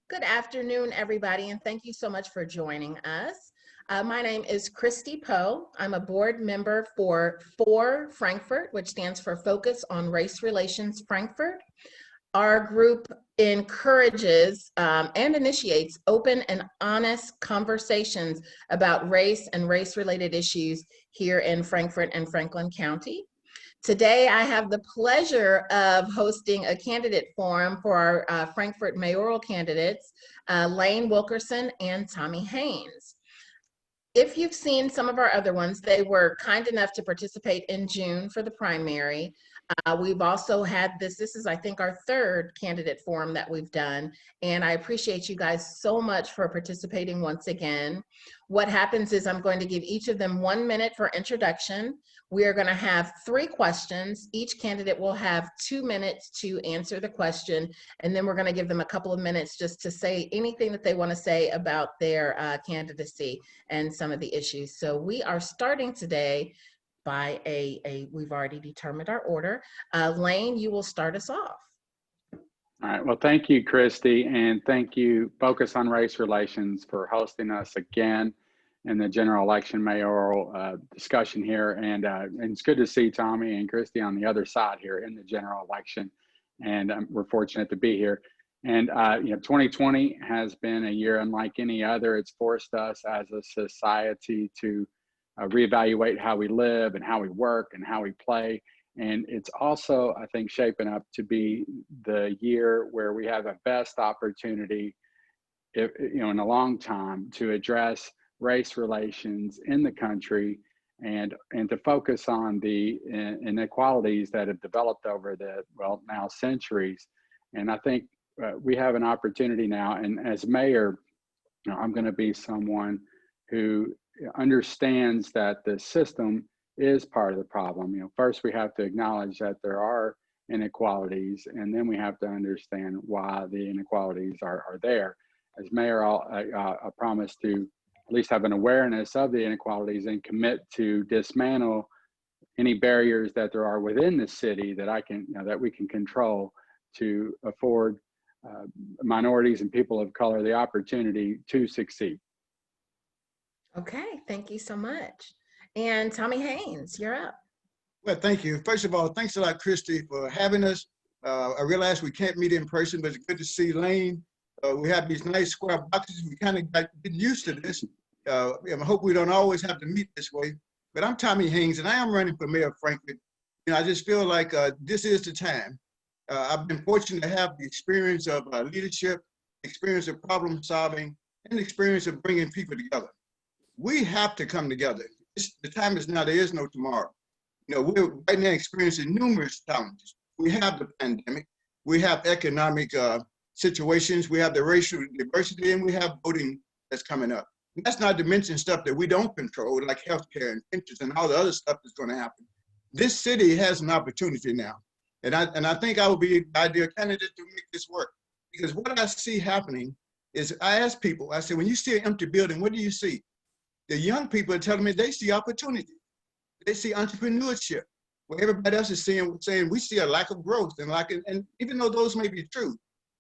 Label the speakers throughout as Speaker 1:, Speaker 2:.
Speaker 1: Good afternoon, everybody, and thank you so much for joining us. My name is Christy Poe. I'm a board member for Frankfort, which stands for Focus on Race Relations Frankfort. Our group encourages and initiates open and honest conversations about race and race-related issues here in Frankfort and Franklin County. Today, I have the pleasure of hosting a candidate forum for our Frankfort mayoral candidates, Lane Wilkerson and Tommy Haynes. If you've seen some of our other ones, they were kind enough to participate in June for the primary. We've also had this is I think our third candidate forum that we've done, and I appreciate you guys so much for participating once again. What happens is I'm going to give each of them 1 minute for introduction. We are going to have 3 questions. Each candidate will have 2 minutes to answer the question, and then we're going to give them a couple of minutes just to say anything that they want to say about their candidacy and some of the issues. So we are starting today by we've already determined our order. Lane, you will start us off.
Speaker 2: All right, well, thank you, Christy, and thank you, Focus on Race Relations, for hosting us again in the general election mayoral discussion here. And it's good to see Tommy and Christy on the other side here in the general election. And we're fortunate to be here. And 2020 has been a year unlike any other. It's forced us as a society to reevaluate how we live and how we work and how we play. And it's also, I think, shaping up to be the year where we have the best opportunity, in a long time, to address race relations in the country and to focus on the inequalities that have developed over now centuries. And I think we have an opportunity now. And as mayor, I'm going to be someone who understands that the system is part of the problem. First we have to acknowledge that there are inequalities, and then we have to understand why the inequalities are there. As mayor, I promise to at least have an awareness of the inequalities and commit to dismantle any barriers that there are within the city that we can control to afford minorities and people of color the opportunity to succeed.
Speaker 1: Okay, thank you so much. And Tommy Haynes, you're up.
Speaker 3: Well, thank you. First of all, thanks a lot, Christy, for having us. I realize we can't meet in person, but it's good to see Lane. We have these nice square boxes. We kind of got used to this. I hope we don't always have to meet this way. But I'm Tommy Haynes, and I am running for mayor of Frankfort. I just feel like this is the time. I've been fortunate to have the experience of leadership, experience of problem solving, and experience of bringing people together. We have to come together. The time is now. There is no tomorrow. We're right now experiencing numerous challenges. We have the pandemic. We have economic situations. We have the racial diversity, and we have voting that's coming up. And that's not to mention stuff that we don't control, like healthcare and pensions and all the other stuff that's going to happen. This city has an opportunity now. And I think I will be the ideal candidate to make this work. Because what I see happening is I ask people, I say, when you see an empty building, what do you see? The young people are telling me they see opportunity. They see entrepreneurship, where everybody else is saying we see a lack of growth and even though those may be true,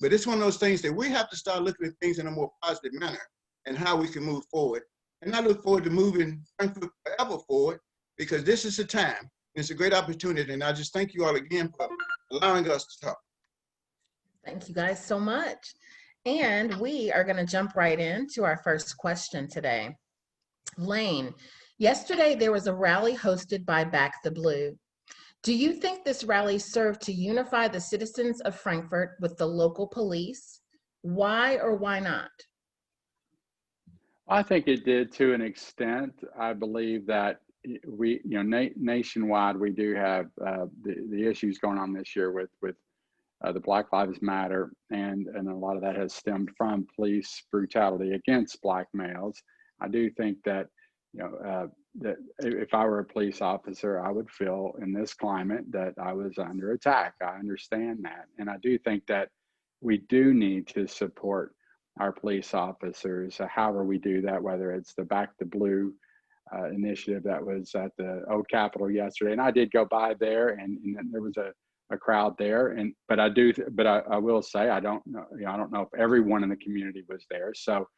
Speaker 3: but it's one of those things that we have to start looking at things in a more positive manner and how we can move forward. And I look forward to moving Frankfort forever forward, because this is the time. It's a great opportunity, and I just thank you all again for allowing us to talk.
Speaker 1: Thank you guys so much. And we are going to jump right into our first question today. Lane, yesterday there was a rally hosted by Back the Blue. Do you think this rally served to unify the citizens of Frankfort with the local police? Why or why not?
Speaker 2: I think it did to an extent. I believe that we, nationwide, we do have the issues going on this year with the Black Lives Matter, and a lot of that has stemmed from police brutality against Black males. I do think that, that if I were a police officer, I would feel in this climate that I was under attack. I understand that. And I do think that we do need to support our police officers, however we do that, whether it's the Back the Blue initiative that was at the old Capitol yesterday. And I did go by there, and there was a a crowd there. But I will say, I don't know, I don't know if everyone in the community was there. So,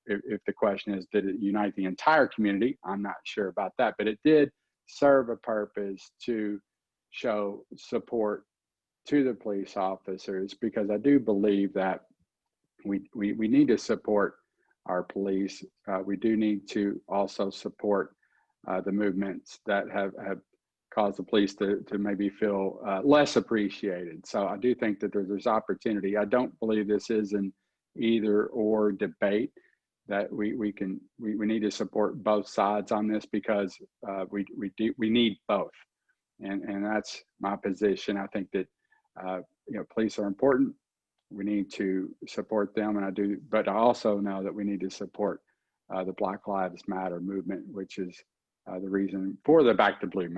Speaker 2: if the question is, did it unite the entire community? I'm not sure about that, but it did serve a purpose to show support to the police officers, because I do believe that we need to support our police. We do need to also support the movements that have caused the police to maybe feel less appreciated. So I do think that there's opportunity. I don't believe this is an either or debate, that we need to support both sides on this, because we need both. And that's my position. I think that police are important. We need to support them, but I also know that we need to support the Black Lives Matter movement, which is the reason for the Back to Blue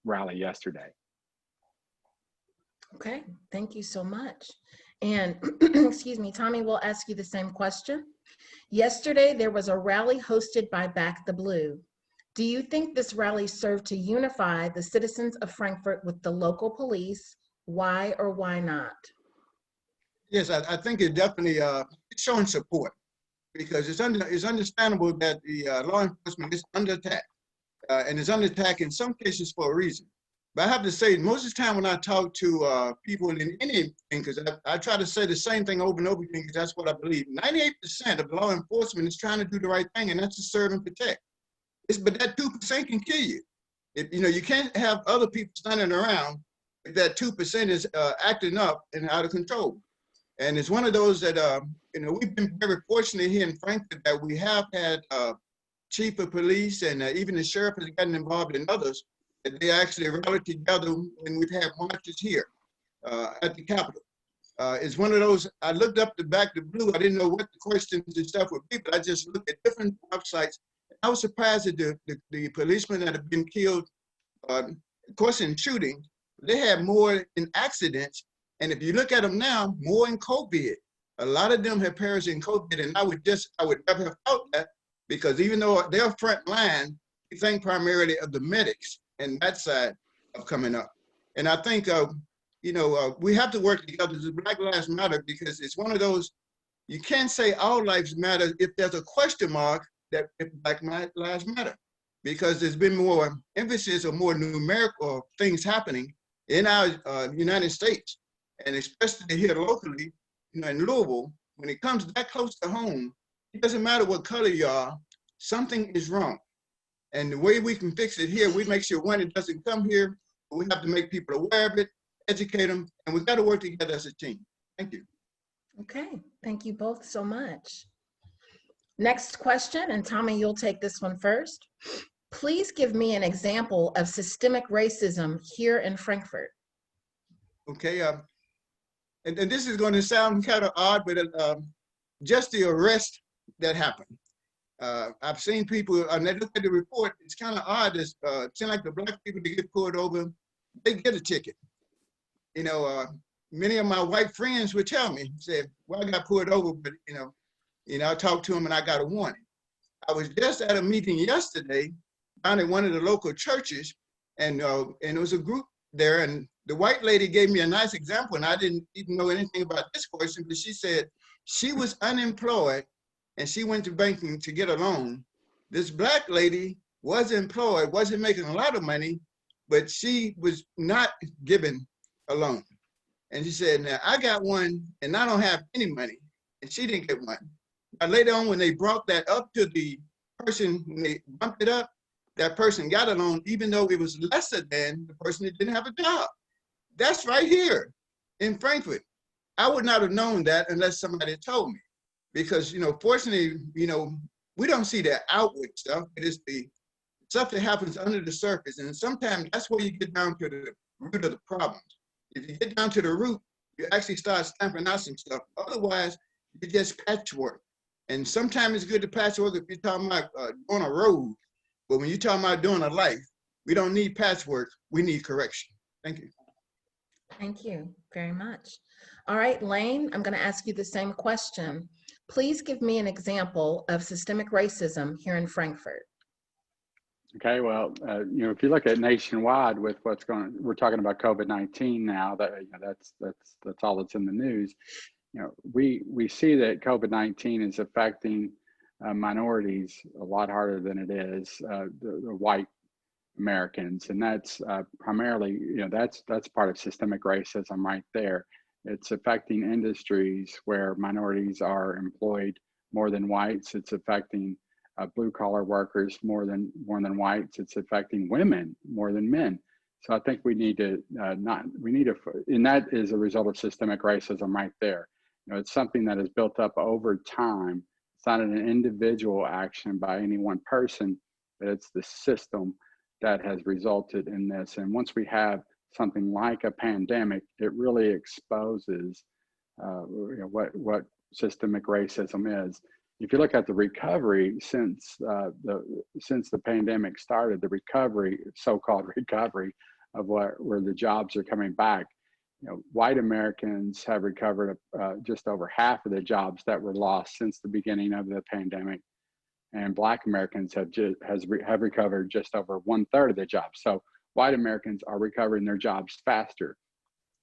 Speaker 2: rally yesterday.
Speaker 1: Okay, thank you so much. And excuse me, Tommy, we'll ask you the same question. Yesterday, there was a rally hosted by Back the Blue. Do you think this rally served to unify the citizens of Frankfort with the local police? Why or why not?
Speaker 3: Yes, I think it definitely it's showing support, because it's understandable that the law enforcement is under attack, and is under attack in some cases for a reason. But I have to say, most of the time when I talk to people in anything, because I try to say the same thing over and over again, because that's what I believe. 98% of law enforcement is trying to do the right thing, and that's to serve and protect. But that 2% can kill you. You can't have other people standing around if that 2% is acting up and out of control. And it's one of those that, we've been very fortunate here in Frankfort that we have had chief of police and even the sheriff has gotten involved in others, that they actually rallied together when we've had marches here at the Capitol. It's one of those, I looked up the Back to Blue. I didn't know what the questions and stuff would be, but I just looked at different websites. I was surprised at the policemen that have been killed, of course, in shooting. They had more in accidents. And if you look at them now, more in COVID. A lot of them have perished in COVID. And I would never have thought that, because even though they're front line, we think primarily of the medics and that side of coming up. And I think, we have to work together as Black Lives Matter, because it's one of those, you can't say all lives matter if there's a question mark that if Black Lives Matter, because there's been more emphasis or more numerical things happening in our United States, and especially here locally, in Louisville. When it comes that close to home, it doesn't matter what color you are, something is wrong. And the way we can fix it here, we make sure, one, it doesn't come here, but we have to make people aware of it, educate them, and we've got to work together as a team. Thank you.
Speaker 1: Okay, thank you both so much. Next question, and Tommy, you'll take this one first. Please give me an example of systemic racism here in Frankfort.
Speaker 3: Okay, and this is going to sound kind of odd, but just the arrest that happened. I've seen people, and they look at the report, it's kind of odd. It seems like the Black people that get pulled over, they get a ticket. Many of my white friends would tell me, say, well, I got pulled over, but I talked to them and I got a warning. I was just at a meeting yesterday down at one of the local churches, and it was a group there, and the white lady gave me a nice example, and I didn't even know anything about this question, but she said she was unemployed and she went to banking to get a loan. This Black lady was employed, wasn't making a lot of money, but she was not given a loan. And she said, now I got one and I don't have any money, and she didn't get one. Now, later on, when they brought that up to the person, when they bumped it up, that person got a loan, even though it was lesser than the person that didn't have a job. That's right here in Frankfort. I would not have known that unless somebody had told me, because, fortunately, we don't see the outward stuff. It is the stuff that happens under the surface. And sometimes that's where you get down to the root of the problems. If you get down to the root, you actually start stamping out some stuff. Otherwise, you just patchwork. And sometimes it's good to patchwork if you're talking about doing a road. But when you're talking about doing a life, we don't need patchwork. We need correction. Thank you.
Speaker 1: Thank you very much. All right, Lane, I'm going to ask you the same question. Please give me an example of systemic racism here in Frankfort.
Speaker 2: Okay, well, if you look at nationwide with what's going, we're talking about COVID-19 now. That that's all that's in the news. We see that COVID-19 is affecting minorities a lot harder than it is the white Americans, and that's primarily, that's part of systemic racism right there. It's affecting industries where minorities are employed more than whites. It's affecting blue collar workers more than whites. It's affecting women more than men. So I think we need to and that is a result of systemic racism right there. It's something that is built up over time. It's not an individual action by any one person, but it's the system that has resulted in this. And once we have something like a pandemic, it really exposes what systemic racism is. If you look at the recovery since the pandemic started, the recovery, so-called recovery of where the jobs are coming back, white Americans have recovered just over half of the jobs that were lost since the beginning of the pandemic, and Black Americans have recovered just over 1/3 of the jobs. So white Americans are recovering their jobs faster,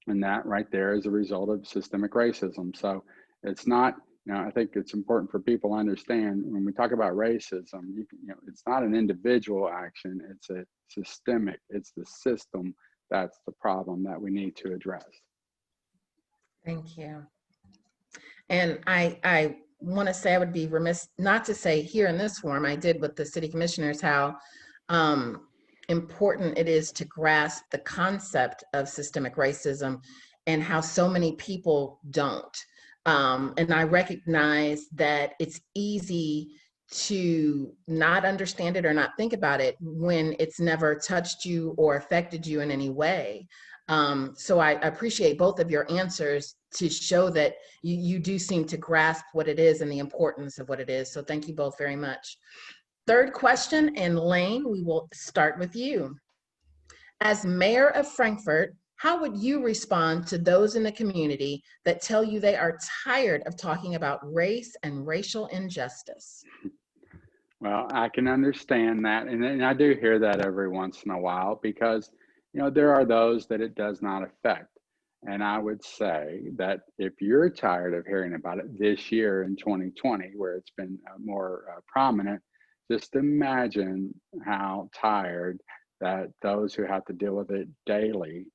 Speaker 2: and that right there is a result of systemic racism. So it's not, I think it's important for people to understand when we talk about racism, it's not an individual action, it's a systemic, it's the system that's the problem that we need to address.
Speaker 1: Thank you. And I want to say, I would be remiss not to say here in this forum, I did with the city commissioners, how important it is to grasp the concept of systemic racism and how so many people don't. And I recognize that it's easy to not understand it or not think about it when it's never touched you or affected you in any way. So I appreciate both of your answers to show that you do seem to grasp what it is and the importance of what it is. So thank you both very much. Third question, and Lane, we will start with you. As mayor of Frankfort, how would you respond to those in the community that tell you they are tired of talking about race and racial injustice?
Speaker 2: Well, I can understand that. And I do hear that every once in a while because, there are those that it does not affect. And I would say that if you're tired of hearing about it this year in 2020, where it's been more prominent, just imagine how tired that those who have to deal with it daily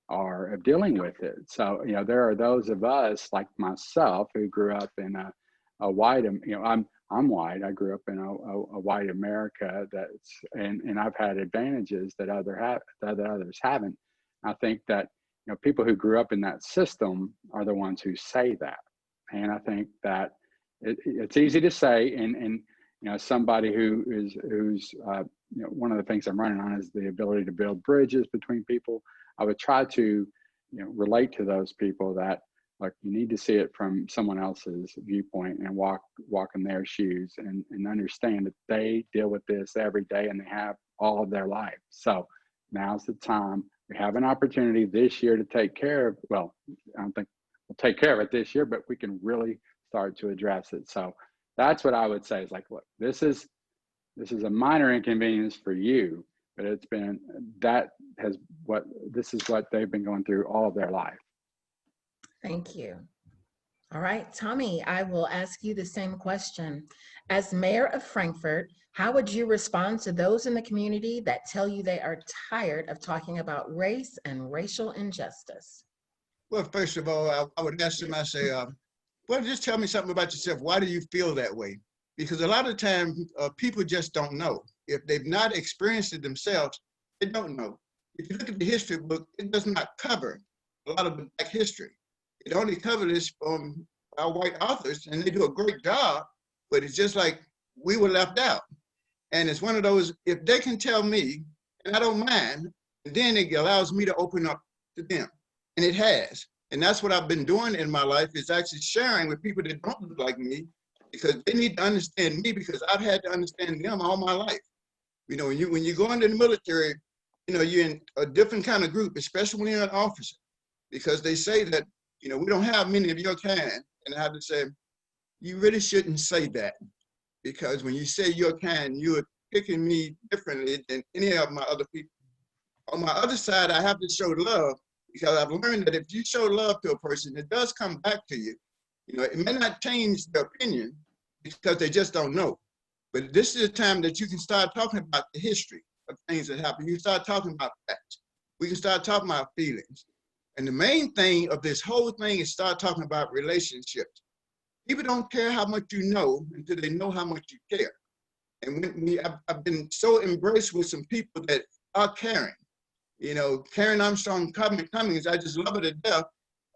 Speaker 2: are of dealing with it. So, there are those of us like myself who grew up in a white, I'm white. I grew up in a white America and I've had advantages that others haven't. I think that, people who grew up in that system are the ones who say that. And I think that it's easy to say, and somebody who's one of the things I'm running on is the ability to build bridges between people. I would try to, relate to those people that, like, you need to see it from someone else's viewpoint and walk in their shoes and understand that they deal with this every day and they have all of their life. So now's the time. We have an opportunity this year to take care of, well, I don't think we'll take care of it this year, but we can really start to address it. So that's what I would say is, like, look, this is a minor inconvenience for you, but this is what they've been going through all of their life.
Speaker 1: Thank you. All right, Tommy, I will ask you the same question. As mayor of Frankfort, how would you respond to those in the community that tell you they are tired of talking about race and racial injustice?
Speaker 3: Well, first of all, I would ask them, I say, well, just tell me something about yourself. Why do you feel that way? Because a lot of times people just don't know. If they've not experienced it themselves, they don't know. If you look at the history book, it does not cover a lot of the Black history. It only covers from our white authors, and they do a great job, but it's just like we were left out. And it's one of those, if they can tell me, and I don't mind, then it allows me to open up to them. And it has. And that's what I've been doing in my life, is actually sharing with people that don't look like me, because they need to understand me, because I've had to understand them all my life. When you go into the military, you're in a different kind of group, especially when you're an officer, because they say that, we don't have many of your kind. And I have to say, you really shouldn't say that, because when you say your kind, you're picking me differently than any of my other people. On my other side, I have to show love because I've learned that if you show love to a person, it does come back to you. You know, it may not change their opinion because they just don't know. But this is a time that you can start talking about the history of things that happen. You start talking about facts. We can start talking about feelings. And the main thing of this whole thing is start talking about relationships. People don't care how much you know until they know how much you care. And I've been so embraced with some people that are caring. You know, Karen Armstrong Cummings, I just love her to death.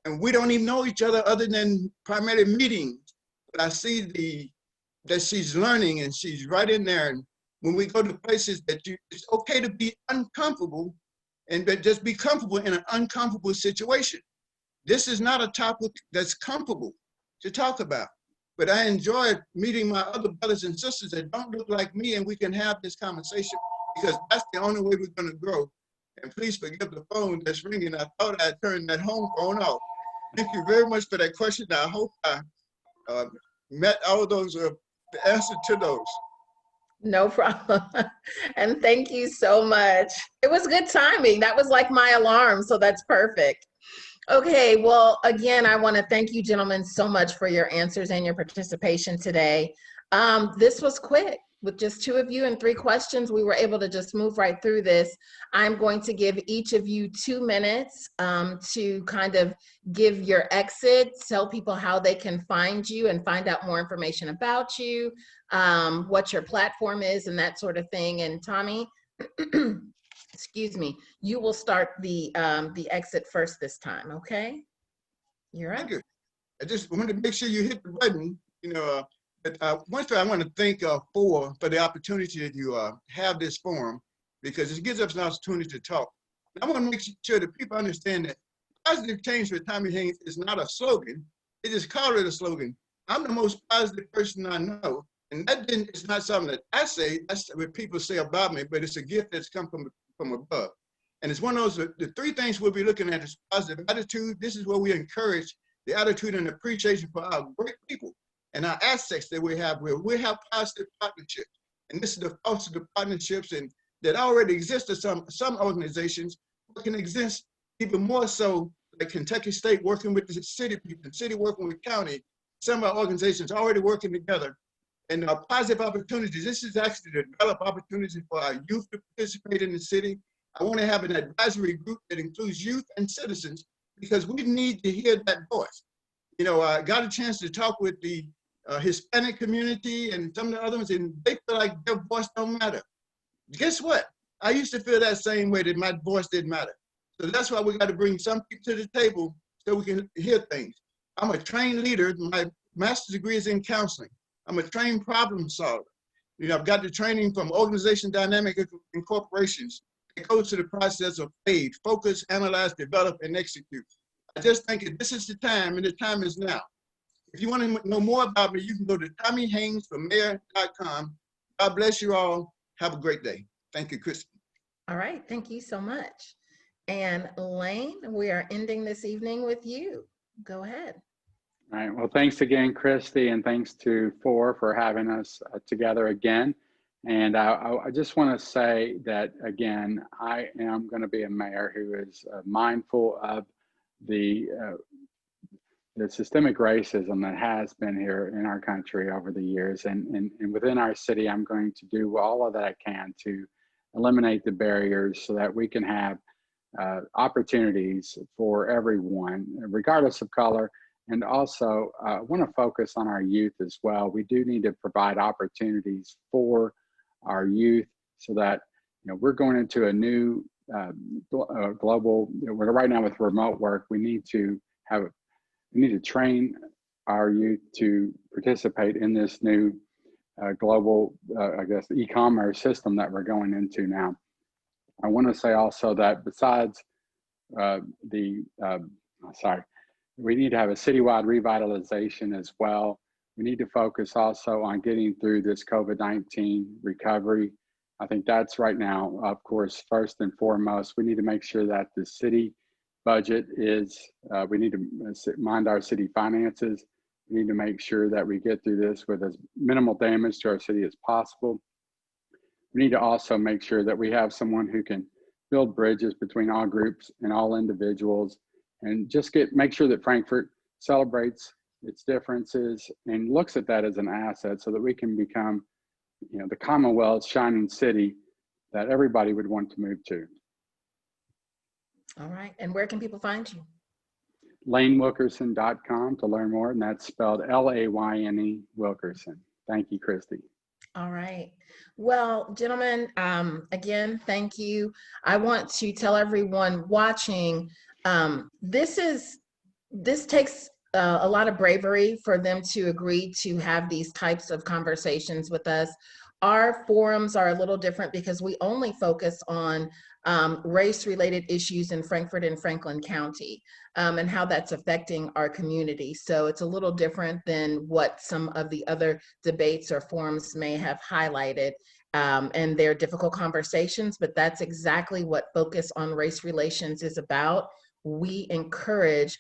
Speaker 3: And we don't even know each other other than primarily meetings. But I see that she's learning and she's right in there. And when we go to places it's okay to be uncomfortable and just be comfortable in an uncomfortable situation. This is not a topic that's comfortable to talk about. But I enjoy meeting my other brothers and sisters that don't look like me, and we can have this conversation because that's the only way we're going to grow. And please forgive the phone that's ringing. I thought I turned that home phone off. Thank you very much for that question. I hope I met all those, the answer to those.
Speaker 1: No problem. And thank you so much. It was good timing. That was like my alarm, so that's perfect. Okay, well, again, I want to thank you gentlemen so much for your answers and your participation today. This was quick. With just 2 of you and 3 questions, we were able to just move right through this. I'm going to give each of you 2 minutes to kind of give your exit, tell people how they can find you and find out more information about you, what your platform is and that sort of thing. And Tommy, excuse me, you will start the exit first this time, okay? You're up.
Speaker 3: Thank you. I just wanted to make sure you hit the button, you know, once I want to thank for the opportunity that you have this forum, because it gives us an opportunity to talk. And I want to make sure that people understand that positive change for Tommy Haynes is not a slogan. They just call it a slogan. I'm the most positive person I know. And it's not something that I say, that's what people say about me, but it's a gift that's come from above. And it's one of those, the 3 things we'll be looking at is positive attitude. This is where we encourage the attitude and appreciation for our great people and our assets that we have. We have positive partnerships. And this is the foster the partnerships and that already exist in some organizations, but can exist even more so, like Kentucky State working with the city people, city working with county, some of our organizations already working together. And positive opportunities. This is actually to develop opportunities for our youth to participate in the city. I want to have an advisory group that includes youth and citizens because we need to hear that voice. You know, I got a chance to talk with the Hispanic community and some of the other ones, and they feel like their voice don't matter. Guess what? I used to feel that same way, that my voice didn't matter. So that's why we got to bring some people to the table so we can hear things. I'm a trained leader. My master's degree is in counseling. I'm a trained problem solver. You know, I've got the training from organization dynamic in corporations. It goes to the process of FADE, focus, analyze, develop, and execute. I just think that this is the time, and the time is now. If you want to know more about me, you can go to TommyHaynesForMayor.com. God bless you all. Have a great day. Thank you, Kristen.
Speaker 1: All right, thank you so much. And Lane, we are ending this evening with you. Go ahead.
Speaker 2: All right, well, thanks again, Christy, and thanks to for having us together again. And I just want to say that, again, I am going to be a mayor who is mindful of the systemic racism that has been here in our country over the years. And within our city, I'm going to do all of that I can to eliminate the barriers so that we can have opportunities for everyone, regardless of color. And also, I want to focus on our youth as well. We do need to provide opportunities for our youth so that, you know, we're going into a new global, right now with remote work, we need to train our youth to participate in this new global, I guess, e-commerce system that we're going into now. I want to say also that besides we need to have a citywide revitalization as well. We need to focus also on getting through this COVID-19 recovery. I think that's right now, of course, first and foremost. We need to make sure that the city budget is, we need to mind our city finances. We need to make sure that we get through this with as minimal damage to our city as possible. we need to also make sure that we have someone who can build bridges between all groups and all individuals, and just make sure that Frankfort celebrates its differences and looks at that as an asset so that we can become, you know, the Commonwealth's shining city that everybody would want to move to.
Speaker 1: All right. And where can people find you?
Speaker 2: LayneWilkerson.com to learn more, and that's spelled Layne Wilkerson. Thank you, Christy.
Speaker 1: All right. Well, gentlemen, again, thank you. I want to tell everyone watching, this takes a lot of bravery for them to agree to have these types of conversations with us. Our forums are a little different because we only focus on race-related issues in Frankfort and Franklin County and how that's affecting our community. So it's a little different than what some of the other debates or forums may have highlighted. And they're difficult conversations, but that's exactly what Focus on Race Relations is about. We encourage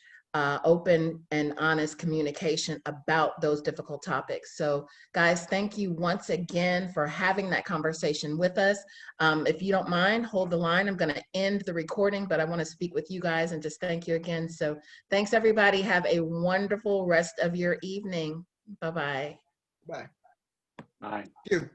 Speaker 1: open and honest communication about those difficult topics. So guys, thank you once again for having that conversation with us. If you don't mind, hold the line. I'm gonna end the recording, but I wanna speak with you guys and just thank you again. So thanks everybody. Have a wonderful rest of your evening. Bye-bye.
Speaker 3: Bye.
Speaker 2: Bye.
Speaker 3: Thank you.